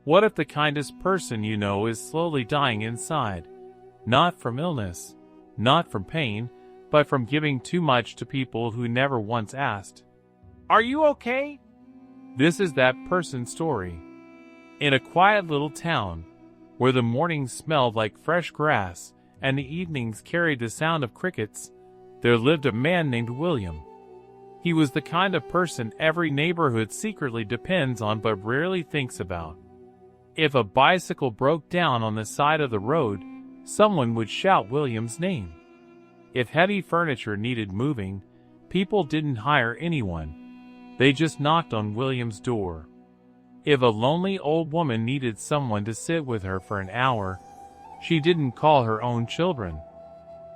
What if the kindest person you know is slowly dying inside? Not from illness, not from pain, but from giving too much to people who never once asked, "Are you okay?" This is that person's story. In a quiet little town, where the mornings smelled like fresh grass and the evenings carried the sound of crickets, there lived a man named William. He was the kind of person every neighborhood secretly depends on but rarely thinks about. If a bicycle broke down on the side of the road, someone would shout William's name. If heavy furniture needed moving, people didn't hire anyone. They just knocked on William's door. If a lonely old woman needed someone to sit with her for an hour, she didn't call her own children.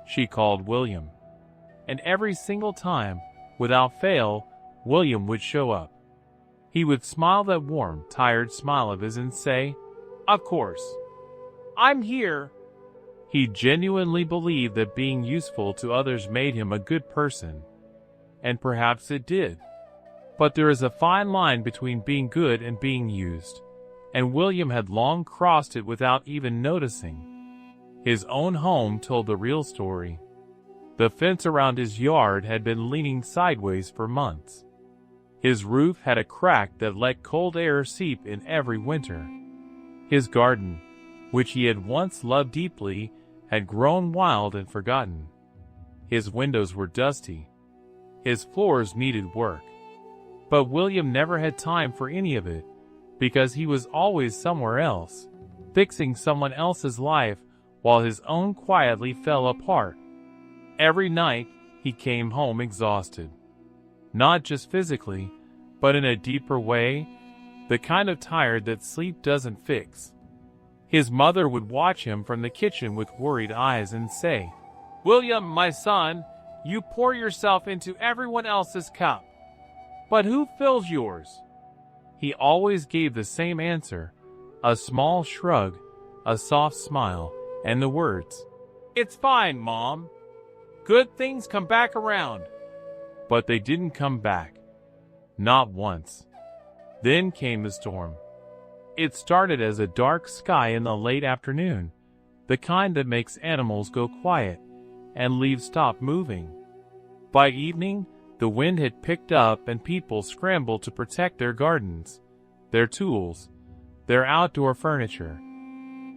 She called William. And every single time, without fail, William would show up. He would smile that warm, tired smile of his and say, "Of course. I'm here." He genuinely believed that being useful to others made him a good person. And perhaps it did. But there is a fine line between being good and being used, and William had long crossed it without even noticing. His own home told the real story. The fence around his yard had been leaning sideways for months. His roof had a crack that let cold air seep in every winter. His garden, which he had once loved deeply, had grown wild and forgotten. His windows were dusty. His floors needed work. But William never had time for any of it, because he was always somewhere else, fixing someone else's life while his own quietly fell apart. Every night, he came home exhausted. Not just physically, but in a deeper way, the kind of tired that sleep doesn't fix. His mother would watch him from the kitchen with worried eyes and say, "William, my son, you pour yourself into everyone else's cup. But who fills yours?" He always gave the same answer, a small shrug, a soft smile, and the words, "It's fine, Mom. Good things come back around." But they didn't come back. Not once. Then came the storm. It started as a dark sky in the late afternoon, the kind that makes animals go quiet and leaves stop moving. By evening, the wind had picked up and people scrambled to protect their gardens, their tools, their outdoor furniture.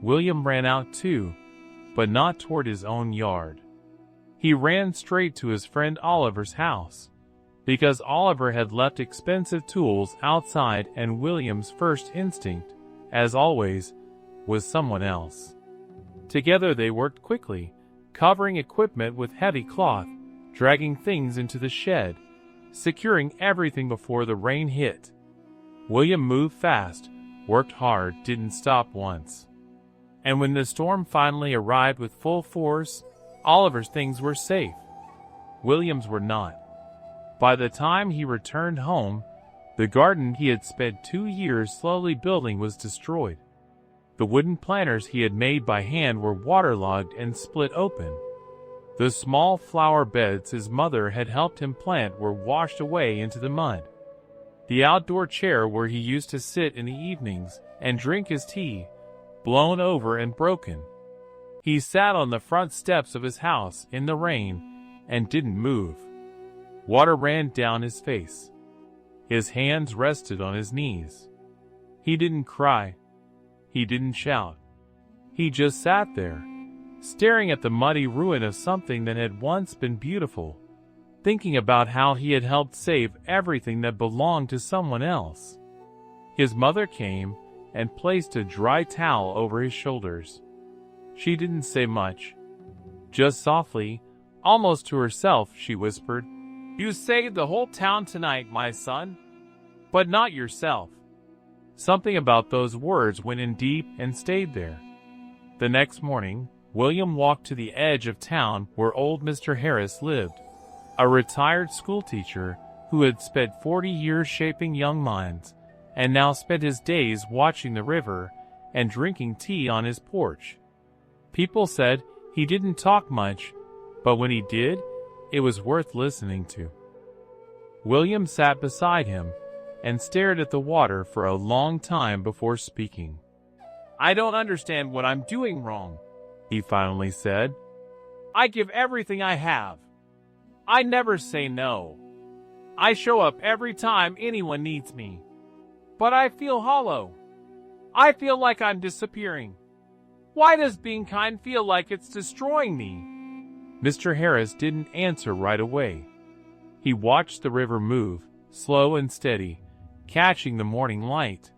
William ran out too, but not toward his own yard. He ran straight to his friend Oliver's house, because Oliver had left expensive tools outside and William's first instinct, as always, was someone else. Together they worked quickly, covering equipment with heavy cloth, dragging things into the shed, securing everything before the rain hit. William moved fast, worked hard, didn't stop once. And when the storm finally arrived with full force, Oliver's things were safe. William's were not. By the time he returned home, the garden he had spent 2 years slowly building was destroyed. The wooden planters he had made by hand were waterlogged and split open. The small flower beds his mother had helped him plant were washed away into the mud. The outdoor chair where he used to sit in the evenings and drink his tea, blown over and broken. He sat on the front steps of his house in the rain and didn't move. Water ran down his face. His hands rested on his knees. He didn't cry. He didn't shout. He just sat there, staring at the muddy ruin of something that had once been beautiful, thinking about how he had helped save everything that belonged to someone else. His mother came and placed a dry towel over his shoulders. She didn't say much. Just softly, almost to herself, she whispered, "You saved the whole town tonight, my son, but not yourself." Something about those words went in deep and stayed there. The next morning, William walked to the edge of town where old Mr. Harris lived, a retired schoolteacher who had spent 40 years shaping young minds, and now spent his days watching the river and drinking tea on his porch. People said he didn't talk much, but when he did, it was worth listening to. William sat beside him, and stared at the water for a long time before speaking. "I don't understand what I'm doing wrong," he finally said. "I give everything I have. I never say no. I show up every time anyone needs me. But I feel hollow. I feel like I'm disappearing. Why does being kind feel like it's destroying me?" Mr. Harris didn't answer right away. He watched the river move, slow and steady, catching the morning light.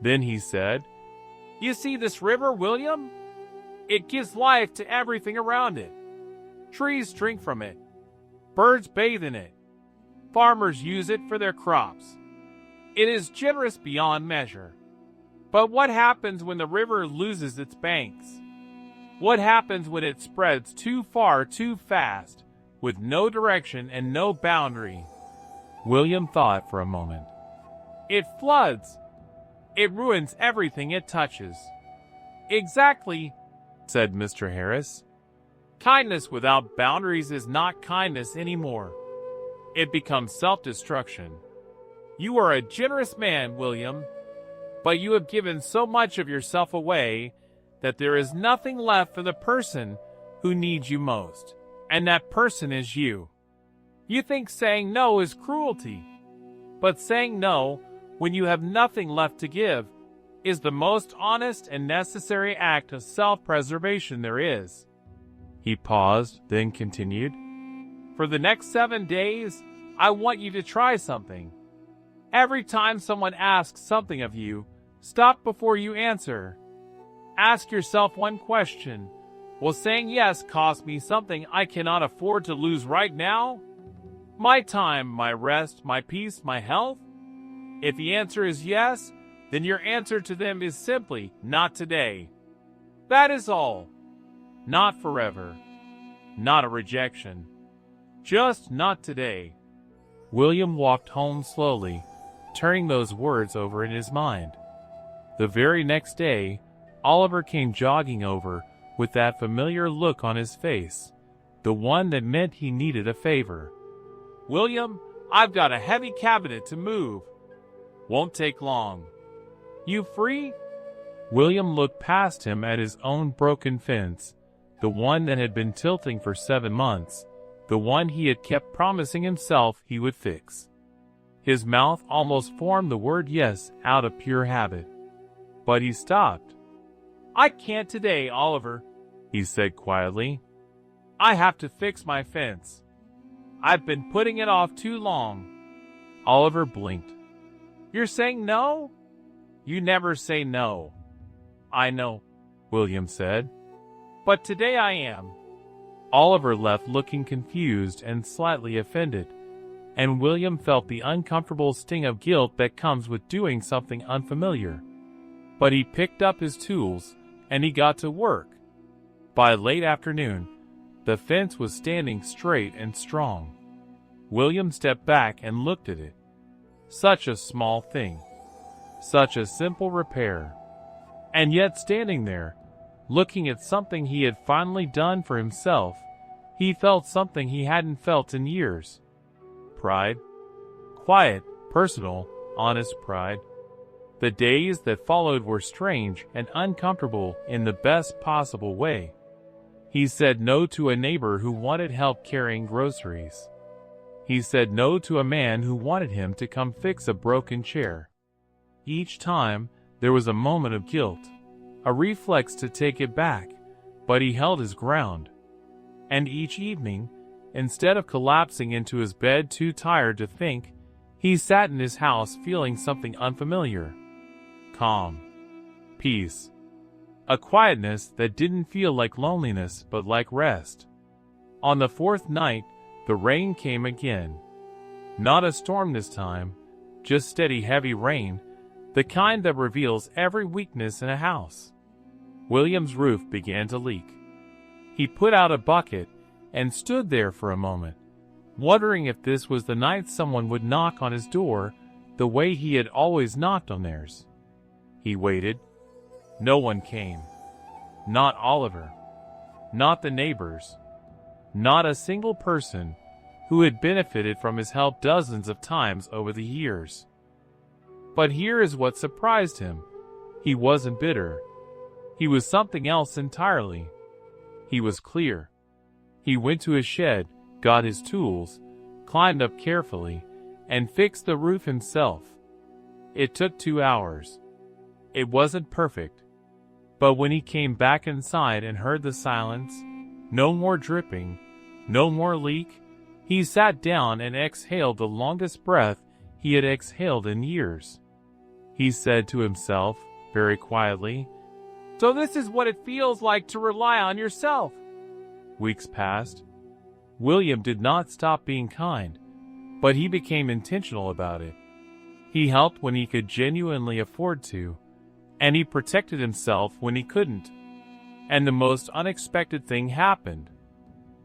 Then he said, "You see this river, William? It gives life to everything around it. Trees drink from it. Birds bathe in it. Farmers use it for their crops. It is generous beyond measure. But what happens when the river loses its banks? What happens when it spreads too far too fast, with no direction and no boundary?" William thought for a moment. "It floods. It ruins everything it touches." "Exactly," said Mr. Harris. "Kindness without boundaries is not kindness anymore. It becomes self-destruction. You are a generous man, William, but you have given so much of yourself away that there is nothing left for the person who needs you most, and that person is you. You think saying no is cruelty, but saying no when you have nothing left to give is the most honest and necessary act of self-preservation there is." He paused, then continued, "For the next 7 days, I want you to try something. Every time someone asks something of you, stop before you answer. Ask yourself one question. Will saying yes cost me something I cannot afford to lose right now? My time, my rest, my peace, my health? If the answer is yes, then your answer to them is simply not today. That is all. Not forever. Not a rejection. Just not today." William walked home slowly, turning those words over in his mind. The very next day, Oliver came jogging over with that familiar look on his face, the one that meant he needed a favor. "William, I've got a heavy cabinet to move. Won't take long. You free?" William looked past him at his own broken fence, the one that had been tilting for 7 months, the one he had kept promising himself he would fix. His mouth almost formed the word yes out of pure habit. But he stopped. "I can't today, Oliver," he said quietly. "I have to fix my fence. I've been putting it off too long." Oliver blinked. "You're saying no? You never say no." "I know," William said. "But today I am." Oliver left looking confused and slightly offended, and William felt the uncomfortable sting of guilt that comes with doing something unfamiliar. But he picked up his tools, and he got to work. By late afternoon, the fence was standing straight and strong. William stepped back and looked at it. Such a small thing. Such a simple repair. And yet standing there, looking at something he had finally done for himself, he felt something he hadn't felt in years. Pride. Quiet, personal, honest pride. The days that followed were strange and uncomfortable in the best possible way. He said no to a neighbor who wanted help carrying groceries. He said no to a man who wanted him to come fix a broken chair. Each time, there was a moment of guilt, a reflex to take it back, but he held his ground. And each evening, instead of collapsing into his bed too tired to think, he sat in his house feeling something unfamiliar. Calm. Peace. A quietness that didn't feel like loneliness but like rest. On the 4th night, the rain came again. Not a storm this time, just steady heavy rain, the kind that reveals every weakness in a house. William's roof began to leak. He put out a bucket and stood there for a moment, wondering if this was the night someone would knock on his door the way he had always knocked on theirs. He waited. No one came. Not Oliver. Not the neighbors. Not a single person who had benefited from his help dozens of times over the years. But here is what surprised him. He wasn't bitter. He was something else entirely. He was clear. He went to his shed, got his tools, climbed up carefully, and fixed the roof himself. It took 2 hours. It wasn't perfect. But when he came back inside and heard the silence, no more dripping, no more leak, he sat down and exhaled the longest breath he had exhaled in years. He said to himself, very quietly, "So this is what it feels like to rely on yourself." Weeks passed. William did not stop being kind, but he became intentional about it. He helped when he could genuinely afford to, and he protected himself when he couldn't. And the most unexpected thing happened.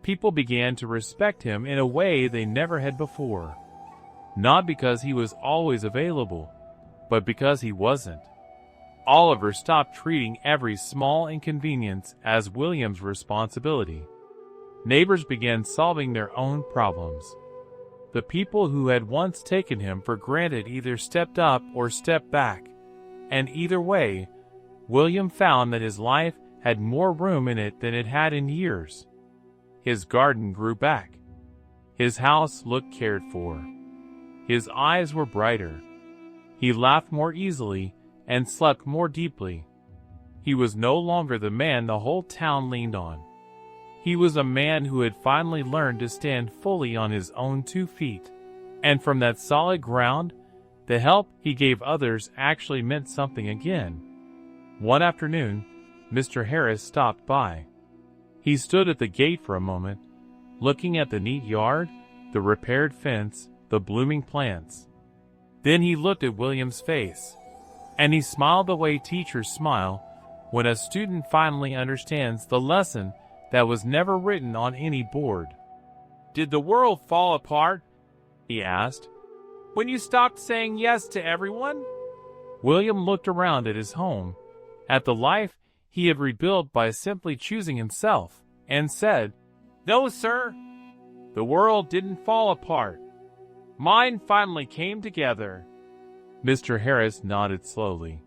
People began to respect him in a way they never had before. Not because he was always available, but because he wasn't. Oliver stopped treating every small inconvenience as William's responsibility. Neighbors began solving their own problems. The people who had once taken him for granted either stepped up or stepped back, and either way, William found that his life had more room in it than it had in years. His garden grew back. His house looked cared for. His eyes were brighter. He laughed more easily and slept more deeply. He was no longer the man the whole town leaned on. He was a man who had finally learned to stand fully on his own 2 feet, and from that solid ground, the help he gave others actually meant something again. One afternoon, Mr. Harris stopped by. He stood at the gate for a moment, looking at the neat yard, the repaired fence, the blooming plants. Then he looked at William's face, and he smiled the way teachers smile when a student finally understands the lesson that was never written on any board. "Did the world fall apart?" he asked, "when you stopped saying yes to everyone?" William looked around at his home, at the life he had rebuilt by simply choosing himself, and said, "No, sir. The world didn't fall apart. Mine finally came together." Mr. Harris nodded slowly.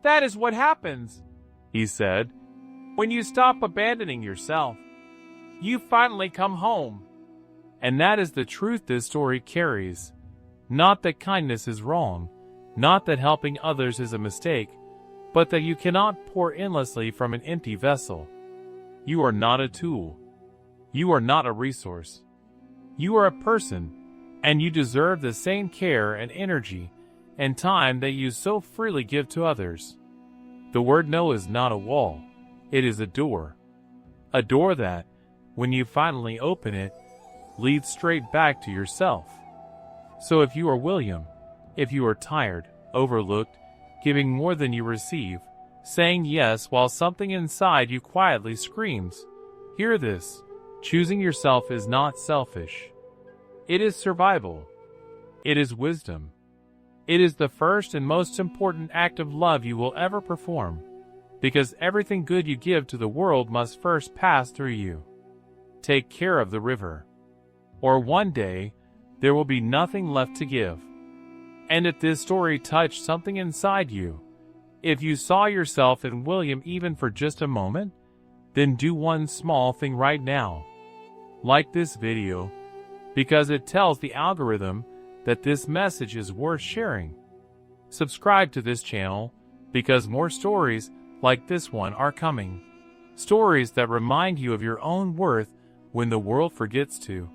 "That is what happens," he said, "when you stop abandoning yourself. You finally come home." And that is the truth this story carries. Not that kindness is wrong, not that helping others is a mistake, but that you cannot pour endlessly from an empty vessel. You are not a tool. You are not a resource. You are a person, and you deserve the same care and energy and time that you so freely give to others. The word no is not a wall. It is a door. A door that, when you finally open it, leads straight back to yourself. So if you are William, if you are tired, overlooked, giving more than you receive, saying yes while something inside you quietly screams, hear this: choosing yourself is not selfish. It is survival. It is wisdom. It is the first and most important act of love you will ever perform, because everything good you give to the world must first pass through you. Take care of the river, or one day there will be nothing left to give. And if this story touched something inside you, if you saw yourself in William even for just a moment, then do one small thing right now. Like this video, because it tells the algorithm that this message is worth sharing. Subscribe to this channel, because more stories like this one are coming. Stories that remind you of your own worth when the world forgets to.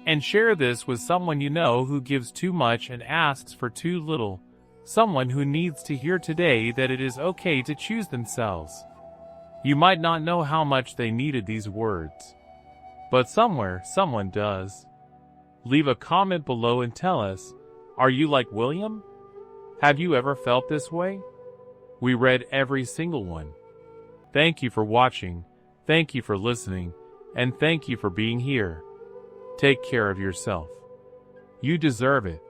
And share this with someone you know who gives too much and asks for too little. Someone who needs to hear today that it is okay to choose themselves. You might not know how much they needed these words, but somewhere someone does. Leave a comment below and tell us, are you like William? Have you ever felt this way? We read every single one. Thank you for watching, thank you for listening, and thank you for being here. Take care of yourself. You deserve it.